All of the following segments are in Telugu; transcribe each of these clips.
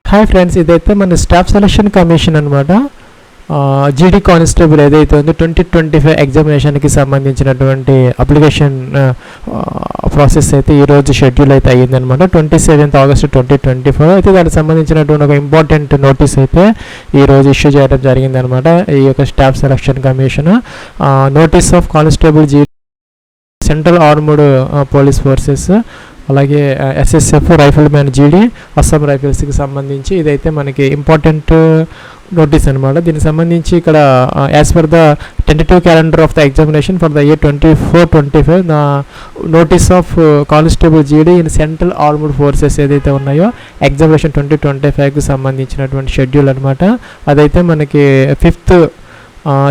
హాయ్ ఫ్రెండ్స్, ఇదైతే మన స్టాఫ్ సెలక్షన్ కమిషన్ అనమాట. జీడీ కానిస్టేబుల్ ఏదైతే ఉందో 2025 ఎగ్జామినేషన్కి సంబంధించినటువంటి అప్లికేషన్ ప్రాసెస్ అయితే ఈరోజు షెడ్యూల్ అయితే అయ్యిందనమాట. 27th August 2024 అయితే దానికి సంబంధించినటువంటి ఒక ఇంపార్టెంట్ నోటీస్ అయితే ఈరోజు ఇష్యూ చేయడం జరిగిందనమాట. ఈ యొక్క staff selection commission notice of constable జీడీ సెంట్రల్ ఆర్మ్డ్ పోలీస్ ఫోర్సెస్, అలాగే ఎస్ఎస్ఎఫ్ రైఫిల్ మ్యాన్ జీడీ అస్సాం రైఫిల్స్కి సంబంధించి ఇదైతే మనకి ఇంపార్టెంట్ నోటీస్ అనమాట. దీనికి సంబంధించి ఇక్కడ as per the tentative calendar of the examination for the year 24-25 the notice of constable జీడీ ఇన్ సెంట్రల్ ఆర్మ్డ్ ఫోర్సెస్ ఏదైతే ఉన్నాయో ఎగ్జామినేషన్ 2025కి సంబంధించినటువంటి షెడ్యూల్ అనమాట. అదైతే మనకి 5th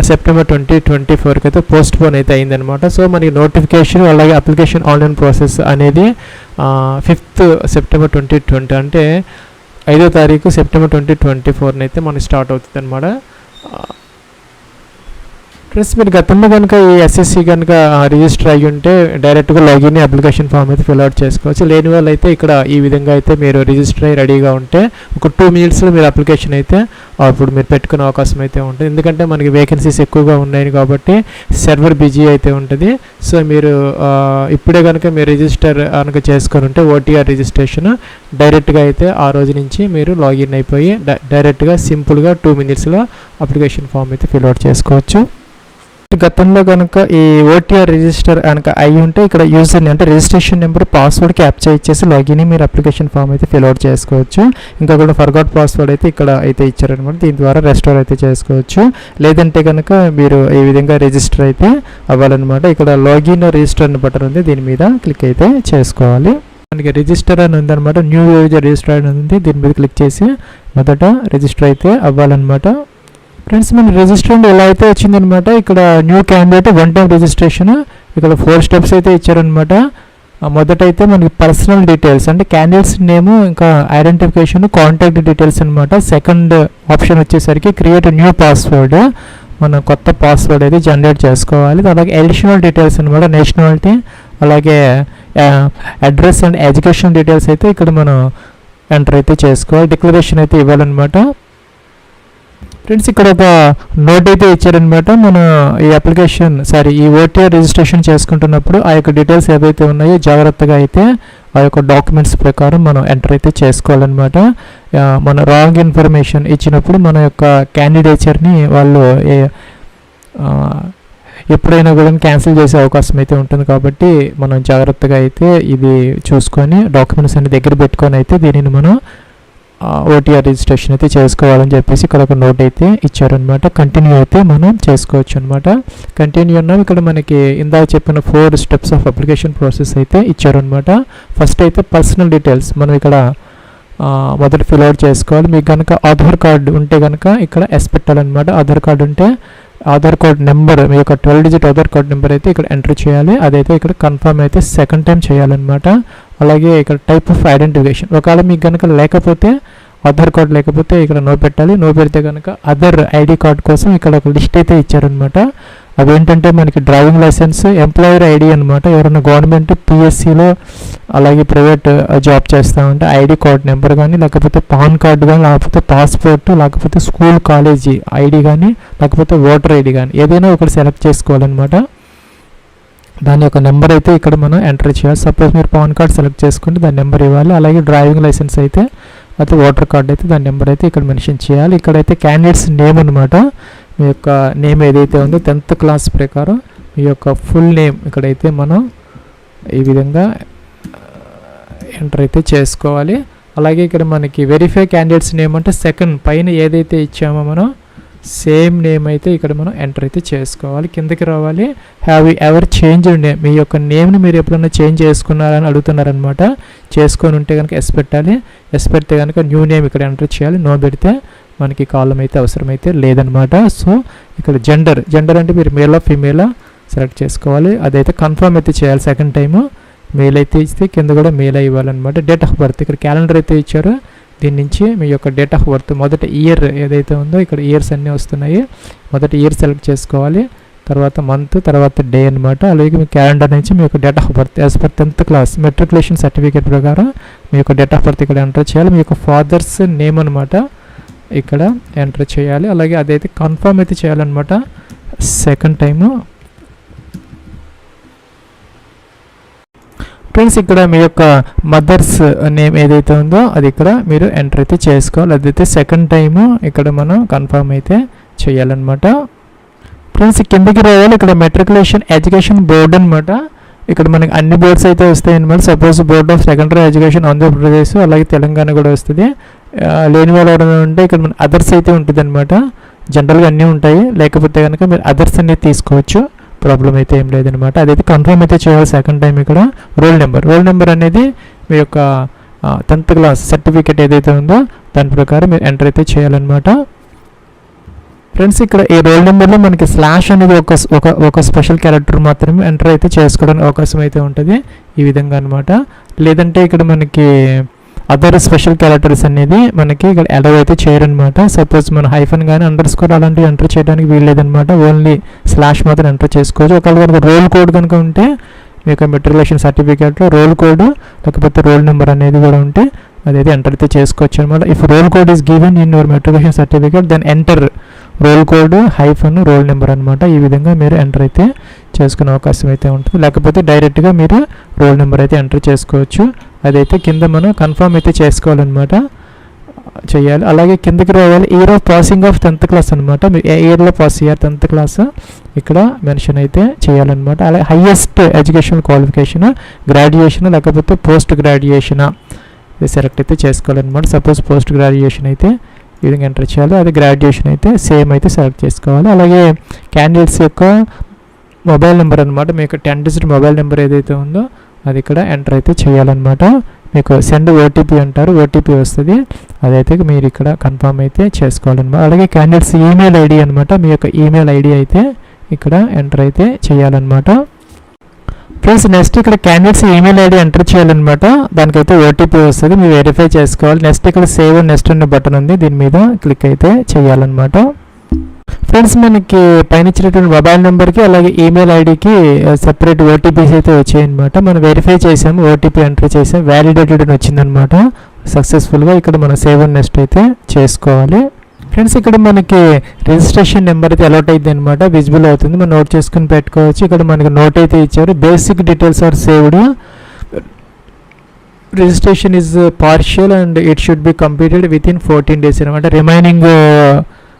September 2024కి అయితే పోస్ట్ పోన్ అయితే అయిందనమాట. సో మనకి నోటిఫికేషన్ అలాగే అప్లికేషన్ ఆన్లైన్ ప్రాసెస్ అనేది 5th September 2020 అంటే 5వ తారీఖు సెప్టెంబర్ 2024 అయితే మనకి స్టార్ట్ అవుతుంది అనమాట. ప్లస్ మీరు గతంలో కనుక ఈ ఎస్ఎస్సి కనుక రిజిస్టర్ అయ్యి ఉంటే డైరెక్ట్గా లాగిన్ అప్లికేషన్ ఫామ్ అయితే ఫిల్అవుట్ చేసుకోవచ్చు. లేని వాళ్ళు అయితే ఇక్కడ ఈ విధంగా అయితే మీరు రిజిస్టర్ అయ్యి రెడీగా ఉంటే ఒక 2 minutesలో మీరు అప్లికేషన్ అయితే అప్పుడు మీరు పెట్టుకునే అవకాశం అయితే ఉంటుంది. ఎందుకంటే మనకి వేకెన్సీస్ ఎక్కువగా ఉన్నాయి కాబట్టి సర్వర్ బిజీ అయితే ఉంటుంది. సో మీరు ఇప్పుడే కనుక మీరు రిజిస్టర్ కనుక చేసుకొని ఉంటే ఓటీఆర్ రిజిస్ట్రేషన్ డైరెక్ట్గా అయితే ఆ రోజు నుంచి మీరు లాగిన్ అయిపోయి డైరెక్ట్గా సింపుల్గా 2 minutesలో అప్లికేషన్ ఫామ్ అయితే ఫిల్అవుట్ చేసుకోవచ్చు. గతంలో కనుక ఈ ఓటీఆర్ రిజిస్టర్ కనుక అయ్యి ఉంటే ఇక్కడ యూజర్ అంటే రిజిస్ట్రేషన్ నెంబర్ పాస్వర్డ్ క్యాప్చర్ ఇచ్చేసి లాగిన్ మీరు అప్లికేషన్ ఫామ్ అయితే ఫిల్అవుట్ చేసుకోవచ్చు. ఇంకా కూడా ఫర్గాట్ పాస్వర్డ్ అయితే ఇక్కడ అయితే ఇచ్చారనమాట. దీని ద్వారా రెస్టోర్ అయితే చేసుకోవచ్చు. లేదంటే కనుక మీరు ఈ విధంగా రిజిస్టర్ అయితే అవ్వాలన్నమాట. ఇక్కడ లాగిన్ రిజిస్టర్ అని బటన్ ఉంది, దీని మీద క్లిక్ అయితే చేసుకోవాలి. మనకి రిజిస్టర్ అని ఉందన్నమాట. న్యూ యూజర్ రిజిస్టర్ అని ఉంది, దీని మీద క్లిక్ చేసి మొదట రిజిస్టర్ అయితే అవ్వాలన్నమాట. ఫ్రెండ్స్ మన రిజిస్ట్రేషన్ ఎలా అయితే వచ్చిందనమాట. ఇక్కడ న్యూ క్యాండిడేట్ 1 time రిజిస్ట్రేషన్ ఇక్కడ 4 steps అయితే ఇచ్చారనమాట. మొదట అయితే మనకి పర్సనల్ డీటెయిల్స్ అంటే క్యాండిడేట్స్ నేము, ఇంకా ఐడెంటిఫికేషన్, కాంటాక్ట్ డీటెయిల్స్ అనమాట. సెకండ్ ఆప్షన్ వచ్చేసరికి క్రియేట్ న్యూ పాస్వర్డ్, మనం కొత్త పాస్వర్డ్ అయితే జనరేట్ చేసుకోవాలి. అలాగే అడిషనల్ డీటెయిల్స్ అనమాట, నేషనాలిటీ, అలాగే అడ్రస్ అండ్ ఎడ్యుకేషన్ డీటెయిల్స్ అయితే ఇక్కడ మనం ఎంటర్ అయితే చేసుకోవాలి. డిక్లరేషన్ అయితే ఇవ్వాలన్నమాట. ఫ్రెండ్స్ ఇక్కడ ఒక నోట్ అయితే ఇచ్చారనమాట. మన ఈ అప్లికేషన్ ఈ ఓటీఆర్ రిజిస్ట్రేషన్ చేసుకుంటున్నప్పుడు ఆ యొక్క డీటెయిల్స్ ఏవైతే ఉన్నాయో జాగ్రత్తగా అయితే ఆ యొక్క డాక్యుమెంట్స్ ప్రకారం మనం ఎంటర్ అయితే చేసుకోవాలన్నమాట. మన రాంగ్ ఇన్ఫర్మేషన్ ఇచ్చినప్పుడు మన యొక్క క్యాండిడేచర్ని వాళ్ళు ఎప్పుడైనా కూడా క్యాన్సిల్ చేసే అవకాశం అయితే ఉంటుంది. కాబట్టి మనం జాగ్రత్తగా అయితే ఇది చూసుకొని డాక్యుమెంట్స్ అన్ని దగ్గర పెట్టుకొని అయితే దీనిని మనం ఓటీఆర్ రిజిస్ట్రేషన్ అయితే చేసుకోవాలని చెప్పేసి ఇక్కడ ఒక నోట్ అయితే ఇచ్చారనమాట. కంటిన్యూ అయితే మనం చేసుకోవచ్చు అనమాట. కంటిన్యూ అన్నాం. ఇక్కడ మనకి ఇందాక చెప్పిన 4 steps ఆఫ్ అప్లికేషన్ ప్రాసెస్ అయితే ఇచ్చారనమాట. ఫస్ట్ అయితే పర్సనల్ డీటెయిల్స్ మనం ఇక్కడ మొదట ఫిల్అవుట్ చేసుకోవాలి. మీకు కనుక ఆధార్ కార్డు ఉంటే కనుక ఇక్కడ ఎస్ పెట్టాలన్నమాట. ఆధార్ కార్డు ఉంటే ఆధార్ కార్డ్ నెంబర్, మీ యొక్క 12-digit ఆధార్ కార్డ్ నెంబర్ అయితే ఇక్కడ ఎంటర్ చేయాలి. అదైతే ఇక్కడ కన్ఫర్మ్ అయితే సెకండ్ టైం చేయాలన్నమాట. అలాగే ఇక్కడ టైప్ ఆఫ్ ఐడెంటిఫికేషన్ ఒకవేళ మీకు కనుక లేకపోతే ఆధార్ కార్డ్ లేకపోతే ఇక్కడ నో పెట్టాలి. నో పెడితే కనుక అదర్ ఐడి కార్డ్ కోసం ఇక్కడ ఒక లిస్ట్ అయితే ఇచ్చారనమాట. అవి ఏంటంటే మనకి డ్రైవింగ్ లైసెన్స్, ఎంప్లాయర్ ఐడి అనమాట. ఎవరైనా గవర్నమెంట్ పిఎస్సిలో అలాగే ప్రైవేట్ జాబ్ చేస్తూ ఉంటే ఐడి కార్డ్ నెంబర్ కానీ, లేకపోతే పాన్ కార్డు కానీ, లేకపోతే పాస్పోర్ట్, లేకపోతే స్కూల్ కాలేజీ ఐడి కానీ, లేకపోతే ఓటర్ ఐడి కానీ ఏదైనా ఒకటి సెలెక్ట్ చేసుకోవాలన్నమాట. దాని యొక్క నెంబర్ అయితే ఇక్కడ మనం ఎంటర్ చేయాలి. సపోజ్ మీరు పాన్ కార్డ్ సెలెక్ట్ చేసుకుంటే దాని నెంబర్ ఇవ్వాలి. అలాగే డ్రైవింగ్ లైసెన్స్ అయితే ఓటర్ కార్డ్ అయితే దాని నెంబర్ అయితే ఇక్కడ మెన్షన్ చేయాలి. ఇక్కడైతే క్యాండిడేట్స్ నేమ్ అనమాట. మీ యొక్క నేమ్ ఏదైతే ఉందో 10th class ప్రకారం మీ యొక్క ఫుల్ నేమ్ ఇక్కడైతే మనం ఈ విధంగా ఎంటర్ అయితే చేసుకోవాలి. అలాగే ఇక్కడ మనకి వెరిఫై క్యాండిడేట్స్ నేమ్ అంటే సెకండ్ పైన ఏదైతే ఇచ్చామో మనం సేమ్ నేమ్ అయితే ఇక్కడ మనం ఎంటర్ అయితే చేసుకోవాలి. కిందకి రావాలి. Have you ever change name, మీ యొక్క నేమ్ని మీరు ఎప్పుడైనా చేంజ్ చేసుకున్నారని అడుగుతున్నారనమాట. చేసుకొని ఉంటే కనుక ఎస్ పెట్టాలి. ఎస్ పెడితే కనుక న్యూ నేమ్ ఇక్కడ ఎంటర్ చేయాలి. నో పెడితే మనకి కాలం అయితే అవసరమైతే లేదనమాట. సో ఇక్కడ జెండర్ అంటే మీరు మేలా ఫీమేలా సెలెక్ట్ చేసుకోవాలి. అదైతే కన్ఫర్మ్ అయితే చేయాలి. సెకండ్ టైము మేల్ అయితే ఇస్తే కింద కూడా మేల్ ఇవ్వాలన్నమాట. డేట్ ఆఫ్ బర్త్ ఇక్కడ క్యాలెండర్ అయితే ఇచ్చారు. దీని నుంచి మీ యొక్క డేట్ ఆఫ్ బర్త్ మొదట ఇయర్ ఏదైతే ఉందో ఇక్కడ ఇయర్స్ అన్నీ వస్తున్నాయి. మొదట ఇయర్ సెలెక్ట్ చేసుకోవాలి. తర్వాత మంత్, తర్వాత డే అనమాట. అలాగే మీ క్యాలెండర్ నుంచి మీ యొక్క date of birth as per 10th class matriculation certificate ప్రకారం మీ యొక్క డేట్ ఆఫ్ బర్త్ ఇక్కడ ఎంటర్ చేయాలి. మీ యొక్క ఫాదర్స్ నేమ్ అనమాట ఇక్కడ ఎంటర్ చేయాలి. అలాగే అదైతే కన్ఫర్మ్ అయితే చేయాలన్నమాట సెకండ్ టైము. ఫ్రెండ్స్ ఇక్కడ మీ యొక్క మదర్స్ నేమ్ ఏదైతే ఉందో అది ఇక్కడ మీరు ఎంటర్ అయితే చేసుకోవాలి. అదైతే సెకండ్ టైము ఇక్కడ మనం కన్ఫర్మ్ అయితే చేయాలన్నమాట. ఫ్రెండ్స్ కిందకి రావాలి. ఇక్కడ మెట్రికులేషన్ ఎడ్యుకేషన్ బోర్డు అనమాట. ఇక్కడ మనకి అన్ని బోర్డ్స్ అయితే వస్తాయి అనమాట. Suppose board of secondary education Andhra Pradesh, అలాగే తెలంగాణ కూడా వస్తుంది. లేని వాళ్ళు ఎవరైనా ఉంటే ఇక్కడ మన అదర్స్ అయితే ఉంటుంది అనమాట. జనరల్గా అన్నీ ఉంటాయి, లేకపోతే కనుక మీరు అదర్స్ అనేది తీసుకోవచ్చు, ప్రాబ్లం అయితే ఏం లేదనమాట. అదైతే కన్ఫర్మ్ అయితే చేయాలి సెకండ్ టైం. ఇక్కడ రోల్ నెంబర్ అనేది మీ యొక్క 10th క్లాస్ సర్టిఫికేట్ ఏదైతే ఉందో దాని ప్రకారం మీరు ఎంటర్ అయితే చేయాలన్నమాట. ఫ్రెండ్స్ ఇక్కడ ఈ రోల్ నెంబర్లో మనకి స్లాష్ అనేది ఒక స్పెషల్ క్యారెక్టర్ మాత్రమే ఎంటర్ అయితే చేసుకోవడానికి అవకాశం అయితే ఉంటుంది ఈ విధంగా అనమాట. లేదంటే ఇక్కడ మనకి అదర్ స్పెషల్ క్యారెక్టర్స్ అనేది మనకి ఇక్కడ అలౌ అయితే చేయరనమాట. సపోజ్ మన హైఫన్ కానీ అండర్ స్కోర్ అలాంటివి ఎంటర్ చేయడానికి వీల్లేదనమాట. ఓన్లీ స్లాష్ మాత్రం ఎంటర్ చేసుకోవచ్చు. ఒకవేళ కనుక రోల్ కోడ్ కనుక ఉంటే మీ యొక్క మెట్రికులేషన్ సర్టిఫికేట్లో రోల్ కోడ్ లేకపోతే రోల్ నెంబర్ అనేది కూడా ఉంటే అదైతే ఎంటర్ అయితే చేసుకోవచ్చు అనమాట. If roll code is given in your matriculation certificate then enter roll code hyphen roll number అనమాట. ఈ విధంగా మీరు ఎంటర్ అయితే చేసుకునే అవకాశం అయితే ఉంటుంది. లేకపోతే డైరెక్ట్గా మీరు రోల్ నెంబర్ అయితే ఎంటర్ చేసుకోవచ్చు. అదైతే కింద మనం కన్ఫర్మ్ అయితే చేసుకోవాలన్నమాట, చేయాలి. అలాగే కిందకి రావాలి. Year of passing of 10th class అనమాట. మీరు ఏ ఇయర్లో పాస్ అయ్యారు 10th క్లాస్ ఇక్కడ మెన్షన్ అయితే చేయాలన్నమాట. అలాగే హైయెస్ట్ ఎడ్యుకేషనల్ క్వాలిఫికేషన్ గ్రాడ్యుయేషన్ లేకపోతే పోస్ట్ గ్రాడ్యుయేషన్ ఇది సెలెక్ట్ అయితే చేసుకోవాలన్నమాట. సపోజ్ పోస్ట్ గ్రాడ్యుయేషన్ అయితే ఈ విధంగా ఎంటర్ చేయాలి. అది గ్రాడ్యుయేషన్ అయితే సేమ్ అయితే సెలెక్ట్ చేసుకోవాలి. అలాగే క్యాండిడేట్స్ యొక్క మొబైల్ నెంబర్ అనమాట. మీకు 10 డిజిట్ మొబైల్ నెంబర్ ఏదైతే ఉందో అది ఇక్కడ ఎంటర్ అయితే చేయాలన్నమాట. మీకు సెండ్ ఓటీపీ అంటారు, ఓటీపీ వస్తుంది, అదైతే మీరు ఇక్కడ కన్ఫర్మ్ అయితే చేసుకోవాలన్నమాట. అలాగే క్యాండిడేట్స్ ఈమెయిల్ ఐడి అనమాట. మీ యొక్క ఈమెయిల్ ఐడి అయితే ఇక్కడ ఎంటర్ అయితే చేయాలన్నమాట. ఫ్రెండ్స్ నెక్స్ట్ ఇక్కడ క్యాండిడేట్స్ ఈమెయిల్ ఐడి ఎంటర్ చేయాలన్నమాట. దానికైతే ఓటీపీ వస్తుంది, మీరు వెరిఫై చేసుకోవాలి. నెక్స్ట్ ఇక్కడ సేవ్ అండ్ నెక్స్ట్ అనే బటన్ ఉంది, దీని మీద క్లిక్ అయితే చేయాలన్నమాట. ఫ్రెండ్స్ మనకి పైన ఇచ్చినటువంటి మొబైల్ నెంబర్కి అలాగే ఈమెయిల్ ఐడికి సెపరేట్ ఓటీపీస్ అయితే వచ్చాయన్నమాట. మనం వెరిఫై చేసాము, ఓటీపీ ఎంటర్ చేసాం, వ్యాలిడేటెడ్ అని వచ్చిందనమాట సక్సెస్ఫుల్గా. ఇక్కడ మనం సేవ్ అండ్ నెక్స్ట్ అయితే చేసుకోవాలి. ఫ్రెండ్స్ ఇక్కడ మనకి రిజిస్ట్రేషన్ నెంబర్ అయితే అలౌట్ అయితే అనమాట, విజిబుల్ అవుతుంది, మనం నోట్ చేసుకుని పెట్టుకోవచ్చు. ఇక్కడ మనకి నోట్ అయితే ఇచ్చారు, basic details are saved, registration is partial and it should be completed within 14 days అనమాట. రిమైనింగ్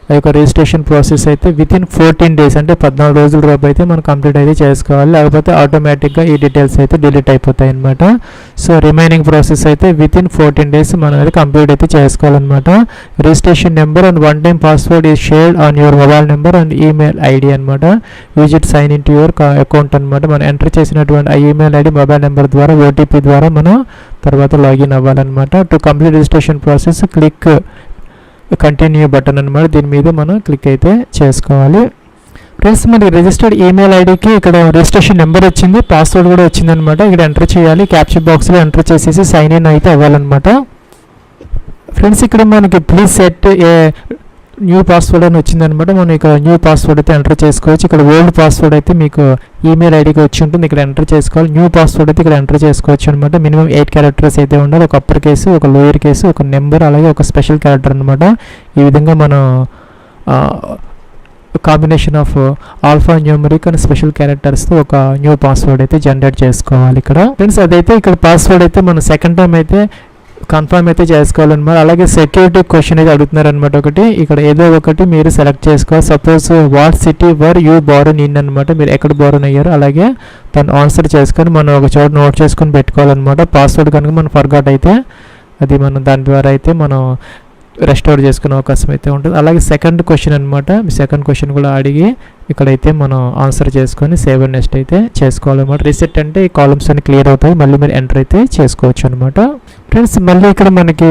ఆ యొక్క రిజిస్ట్రేషన్ ప్రాసెస్ అయితే విత్ ఇన్ 14 days అంటే 14 రోజుల లోపు అయితే మనం కంప్లీట్ అయితే చేసుకోవాలి, లేకపోతే ఆటోమేటిక్గా ఈ డీటెయిల్స్ అయితే డిలీట్ అయిపోతాయి అనమాట. సో రిమైనింగ్ ప్రాసెస్ అయితే విత్ ఇన్ 14 days మనం అయితే కంప్లీట్ అయితే చేసుకోవాలన్నమాట. Registration number and 1 time password is shared on your mobile number and email ID అనమాట. Use it sign in to your account అనమాట. మనం ఎంటర్ చేసినటువంటి ఆ ఈమెయిల్ ఐడి మొబైల్ నెంబర్ ద్వారా ఓటీపీ ద్వారా మనం తర్వాత లాగిన్ అవ్వాలన్నమాట. To complete registration process click continue button అనమాట, దీని మీద మనం క్లిక్ అయితే చేసుకోవాలి. ఫ్రెండ్స్ మనకి రిజిస్టర్డ్ ఈమెయిల్ ఐడికి ఇక్కడ రిజిస్ట్రేషన్ నెంబర్ వచ్చింది, పాస్వర్డ్ కూడా వచ్చిందనమాట. ఇక్కడ ఎంటర్ చేయాలి, క్యాప్చర్ బాక్స్లో ఎంటర్ చేసేసి సైన్ ఇన్ అయితే అవ్వాలన్నమాట. ఫ్రెండ్స్ ఇక్కడ మనకి please set a new password అని వచ్చిందనమాట. మనం ఇక్కడ న్యూ పాస్వర్డ్ అయితే ఎంటర్ చేసుకోవచ్చు. ఇక్కడ ఓల్డ్ పాస్వర్డ్ అయితే మీకు ఈమెయిల్ ఐడికి వచ్చి ఉంటుంది, ఇక్కడ ఎంటర్ చేసుకోవాలి. న్యూ పాస్వర్డ్ అయితే ఇక్కడ ఎంటర్ చేసుకోవచ్చు అనమాట. మినిమం 8 characters అయితే ఉండాలి, ఒక అప్పర్ కేసు, ఒక లోయర్ కేసు, ఒక నెంబర్, అలాగే ఒక స్పెషల్ క్యారెక్టర్ అనమాట. ఈ విధంగా మనం combination of alphanumeric and special క్యారెక్టర్స్తో ఒక న్యూ పాస్వర్డ్ అయితే జనరేట్ చేసుకోవాలి ఇక్కడ. ఫ్రెండ్స్ అదైతే ఇక్కడ పాస్వర్డ్ అయితే మనం సెకండ్ టైం అయితే కన్ఫర్మ్ అయితే చేసుకోవాలన్నమాట. అలాగే సెక్యూరిటీ క్వశ్చన్ అయితే అడుగుతున్నారు అనమాట. ఒకటి ఇక్కడ ఏదో ఒకటి మీరు సెలెక్ట్ చేసుకోవాలి. Suppose what city were you Born in అనమాట, మీరు ఎక్కడ బోర్న్ అయ్యారు అలాగే దాన్ని ఆన్సర్ చేసుకొని మనం ఒక చోట నోట్ చేసుకొని పెట్టుకోవాలన్నమాట. పాస్వర్డ్ కనుక మనం ఫర్గాట్ అయితే అది మనం దాని ద్వారా అయితే మనం రెస్టోర్ చేసుకునే అవకాశం అయితే ఉంటుంది. అలాగే సెకండ్ క్వశ్చన్ అనమాట, సెకండ్ క్వశ్చన్ కూడా అడిగి ఇక్కడైతే మనం ఆన్సర్ చేసుకొని సేవ్ అండ్ నెక్స్ట్ అయితే చేసుకోవాలన్నమాట. రీసెట్ అంటే ఈ కాలమ్స్ అన్ని క్లియర్ అవుతాయి, మళ్ళీ మీరు ఎంటర్ అయితే చేసుకోవచ్చు అనమాట. ఫ్రెండ్స్ మళ్ళీ ఇక్కడ మనకి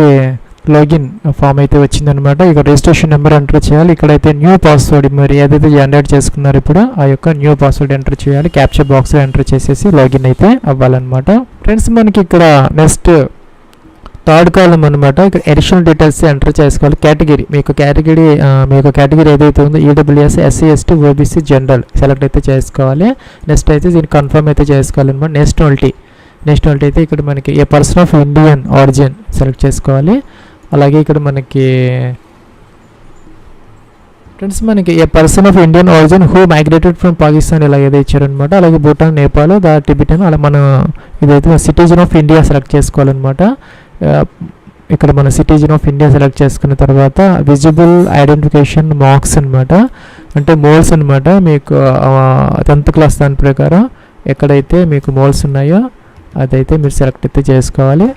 లాగిన్ ఫామ్ అయితే వచ్చిందనమాట. ఇక రిజిస్ట్రేషన్ నెంబర్ ఎంటర్ చేయాలి. ఇక్కడైతే న్యూ పాస్వర్డ్ మీరు ఏదైతే జనరేట్ చేసుకున్నారో ఇప్పుడు ఆ యొక్క న్యూ పాస్వర్డ్ ఎంటర్ చేయాలి. క్యాప్చర్ బాక్స్లో ఎంటర్ చేసేసి లాగిన్ అయితే అవ్వాలన్నమాట. ఫ్రెండ్స్ మనకి ఇక్కడ నెక్స్ట్ థర్డ్ కాలం అనమాట. ఇక్కడ అడిషనల్ డీటెయిల్స్ ఎంటర్ చేసుకోవాలి. కేటగిరీ మీకు కేటగిరీ ఏదైతే ఉందో EWS, SC, ST, OBC, general select అయితే చేసుకోవాలి. నెక్స్ట్ అయితే దీన్ని కన్ఫర్మ్ అయితే చేసుకోవాలన్నమాట. నేషనాలిటీ అయితే ఇక్కడ మనకి a person of Indian origin select చేసుకోవాలి. అలాగే ఇక్కడ మనకి friends a person of Indian origin who migrated from Pakistan ఇలా ఏదో ఇచ్చారనమాట. అలాగే భూటాన్, నేపాల్, టిబెటన్ అలా మనం ఇదైతే సిటిజన్ ఆఫ్ ఇండియా సెలెక్ట్ చేసుకోవాలన్నమాట. ఇక్కడ మన సిటిజన్ ఆఫ్ ఇండియా సెలెక్ట్ చేసుకున్న తర్వాత విజిబుల్ ఐడెంటిఫికేషన్ మార్క్స్ అనమాట, అంటే మోల్స్ అనమాట. మీకు 10th క్లాస్ దాని ప్రకారం ఎక్కడైతే మీకు మోల్స్ ఉన్నాయో అదైతే మీరు సెలెక్ట్ అయితే చేసుకోవాలి.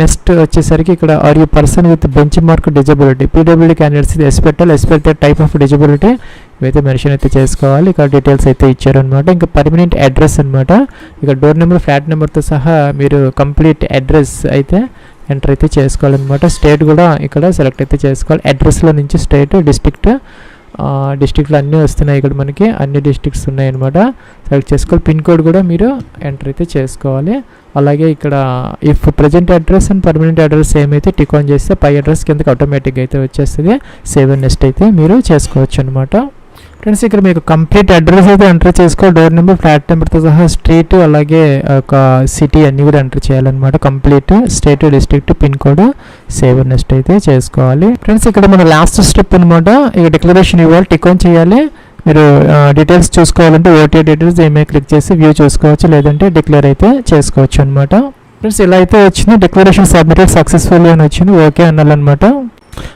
నెక్స్ట్ వచ్చేసరికి ఇక్కడ are you person with benchmark disability, పీడబ్ల్యూడీ క్యాండిడేట్స్ ఇది ఎస్పెక్ట్ టైప్ ఆఫ్ డిజబిలిటీ ఇవైతే మెన్షన్ అయితే చేసుకోవాలి. ఇక్కడ డీటెయిల్స్ అయితే ఇచ్చారనమాట. ఇంకా పర్మనెంట్ అడ్రస్ అనమాట. ఇక్కడ డోర్ నెంబర్, ఫ్లాట్ నెంబర్తో సహా మీరు కంప్లీట్ అడ్రస్ అయితే ఎంటర్ అయితే చేసుకోవాలన్నమాట. స్టేట్ కూడా ఇక్కడ సెలెక్ట్ అయితే చేసుకోవాలి. అడ్రస్లో నుంచి స్టేట్, డిస్ట్రిక్ట్లో అన్నీ వస్తున్నాయి. ఇక్కడ మనకి అన్ని డిస్ట్రిక్ట్స్ ఉన్నాయన్నమాట. సెలెక్ట్ చేసుకోవాలి. పిన్ కోడ్ కూడా మీరు ఎంటర్ అయితే చేసుకోవాలి. అలాగే ఇక్కడ if present address and permanent address ఏమైతే టిక్ ఆన్ చేస్తే పై అడ్రస్ కిందకి ఆటోమేటిక్గా అయితే వచ్చేస్తుంది. సేవ్ అండ్ నెక్స్ట్ అయితే మీరు చేసుకోవచ్చు అనమాట. ఫ్రెండ్స్ ఇక్కడ మీకు కంప్లీట్ అడ్రస్ అయితే ఎంటర్ చేసుకోవాలి. డోర్ నెంబర్, ఫ్లాట్ నెంబర్తో సహా స్ట్రీట్, అలాగే ఒక సిటీ అన్నీ కూడా ఎంటర్ చేయాలన్నమాట. Complete state, district, pin code, save and next అయితే చేసుకోవాలి. ఫ్రెండ్స్ ఇక్కడ మన లాస్ట్ స్టెప్ అనమాట. ఇక డిక్లరేషన్ ఇవ్వాలి, టిక్ ఆన్ చేయాలి. మీరు డీటెయిల్స్ చూసుకోవాలంటే ఓటీఆర్ డీటెయిల్స్ ఏమైనా క్లిక్ చేసి వ్యూ చూసుకోవచ్చు, లేదంటే డిక్లేర్ అయితే చేసుకోవచ్చు అనమాట. ఫ్రెండ్స్ ఇలా అయితే వచ్చింది. డిక్లరేషన్ సబ్మిటెడ్ సక్సెస్ఫుల్లీ అని వచ్చింది. ఓకే అనాలన్నమాట.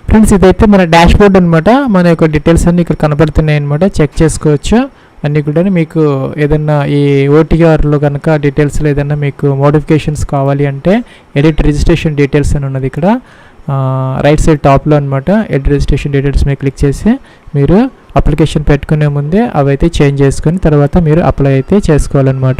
ఫ్రెండ్స్ ఇదైతే మన డాష్ బోర్డ్ అనమాట. మన యొక్క డీటెయిల్స్ అన్నీ ఇక్కడ కనపడుతున్నాయి అనమాట. చెక్ చేసుకోవచ్చు అన్నీ కూడా. మీకు ఏదన్నా ఈ ఓటీఆర్లో కనుక డీటెయిల్స్లో ఏదన్నా మీకు మోడిఫికేషన్స్ కావాలి అంటే ఎడిట్ రిజిస్ట్రేషన్ డీటెయిల్స్ అని ఉన్నది ఇక్కడ రైట్ సైడ్ టాప్లో అనమాట. ఎడిట్ రిజిస్ట్రేషన్ డీటెయిల్స్ మీద క్లిక్ చేసి మీరు అప్లికేషన్ పెట్టుకునే ముందే అవి అయితే చేంజ్ చేసుకొని తర్వాత మీరు అప్లై అయితే చేసుకోవాలన్నమాట.